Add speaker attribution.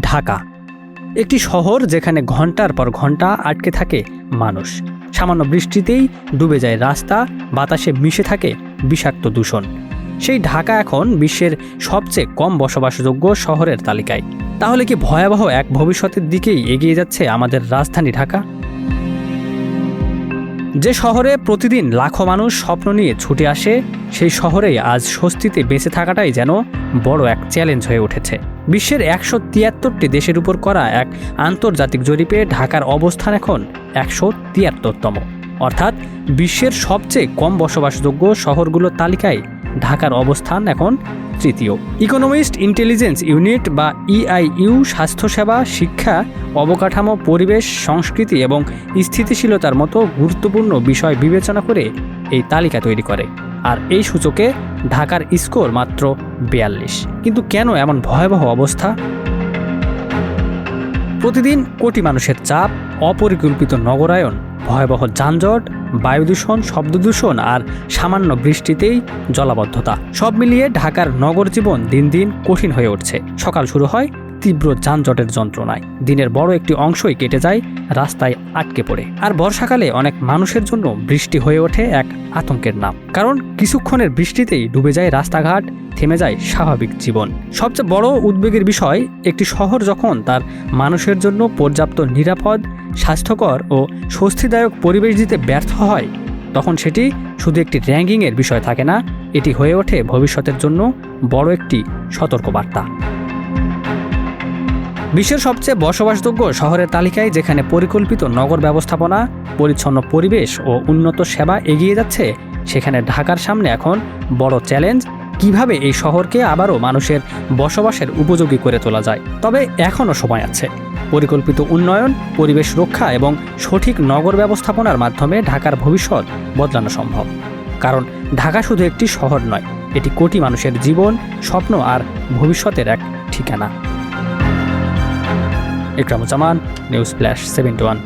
Speaker 1: ঢাকা একটি শহর যেখানে ঘন্টার পর ঘন্টা আটকে থাকে মানুষ। সামান্য বৃষ্টিতেই ডুবে যায় রাস্তা, বাতাসে মিশে থাকে বিষাক্ত দূষণ। সেই ঢাকা এখন বিশ্বের সবচেয়ে কম বসবাসযোগ্য শহরের তালিকায়। তাহলে কি ভয়াবহ এক ভবিষ্যতের দিকেই এগিয়ে যাচ্ছে আমাদের রাজধানী ঢাকা? যে শহরে প্রতিদিন লাখো মানুষ স্বপ্ন নিয়ে ছুটে আসে, সেই শহরেই আজ স্বস্তিতে বেঁচে থাকাটাই যেন বড় এক চ্যালেঞ্জ হয়ে উঠেছে। বিশ্বের ১৭৩টি দেশের উপর করা এক আন্তর্জাতিক জরিপে ঢাকার অবস্থান এখন ১৭৩তম, অর্থাৎ বিশ্বের সবচেয়ে কম বসবাসযোগ্য শহরগুলোর তালিকায় ঢাকার অবস্থান এখন তৃতীয়। ইকোনমিস্ট ইন্টেলিজেন্স ইউনিট বা ইআইইউ স্বাস্থ্যসেবা, শিক্ষা, অবকাঠামো, পরিবেশ, সংস্কৃতি এবং স্থিতিশীলতার মতো গুরুত্বপূর্ণ বিষয় বিবেচনা করে এই তালিকা তৈরি করে। আর এই সূচকে ঢাকার স্কোর মাত্র ৪২। কিন্তু কেন এমন ভয়াবহ অবস্থা? প্রতিদিন কোটি মানুষের চাপ, অপরিকল্পিত নগরায়ন, ভয়াবহ যানজট, বায়ুদূষণ, শব্দদূষণ আর সামান্য বৃষ্টিতেই জলাবদ্ধতা, সব মিলিয়ে ঢাকার নগর জীবন দিন দিন কঠিন হয়ে উঠছে। সকাল শুরু হয় তীব্র যানজটের যন্ত্রণায়, দিনের বড় একটি অংশই কেটে যায় রাস্তায় আটকে পড়ে। আর বর্ষাকালে অনেক মানুষের জন্য বৃষ্টি হয়ে ওঠে এক আতঙ্কের নাম, কারণ কিছুক্ষণের বৃষ্টিতেই ডুবে যায় রাস্তাঘাট, থেমে যায় স্বাভাবিক জীবন। সবচেয়ে বড় উদ্বেগের বিষয়, একটি শহর যখন তার মানুষের জন্য পর্যাপ্ত নিরাপদ, স্বাস্থ্যকর ও স্বস্তিদায়ক পরিবেশ দিতে ব্যর্থ হয়, তখন সেটি শুধু একটি র্যাঙ্কিংয়ের বিষয় থাকে না, এটি হয়ে ওঠে ভবিষ্যতের জন্য বড় একটি সতর্কবার্তা। বিশ্বের সবচেয়ে বসবাসযোগ্য শহরের তালিকায় যেখানে পরিকল্পিত নগর ব্যবস্থাপনা, পরিচ্ছন্ন পরিবেশ ও উন্নত সেবা এগিয়ে যাচ্ছে, সেখানে ঢাকার সামনে এখন বড় চ্যালেঞ্জ, কিভাবে এই শহরকে আবারও মানুষের বসবাসের উপযোগী করে তোলা যায়। তবে এখনও সময় আছে। পরিকল্পিত উন্নয়ন, পরিবেশ রক্ষা এবং সঠিক নগর ব্যবস্থাপনার মাধ্যমে ঢাকার ভবিষ্যৎ বদলানো সম্ভব। কারণ ঢাকা শুধু একটি শহর নয়, এটি কোটি মানুষের জীবন, স্বপ্ন আর ভবিষ্যতের এক ঠিকানা। Ikramuzzaman, news flash 71।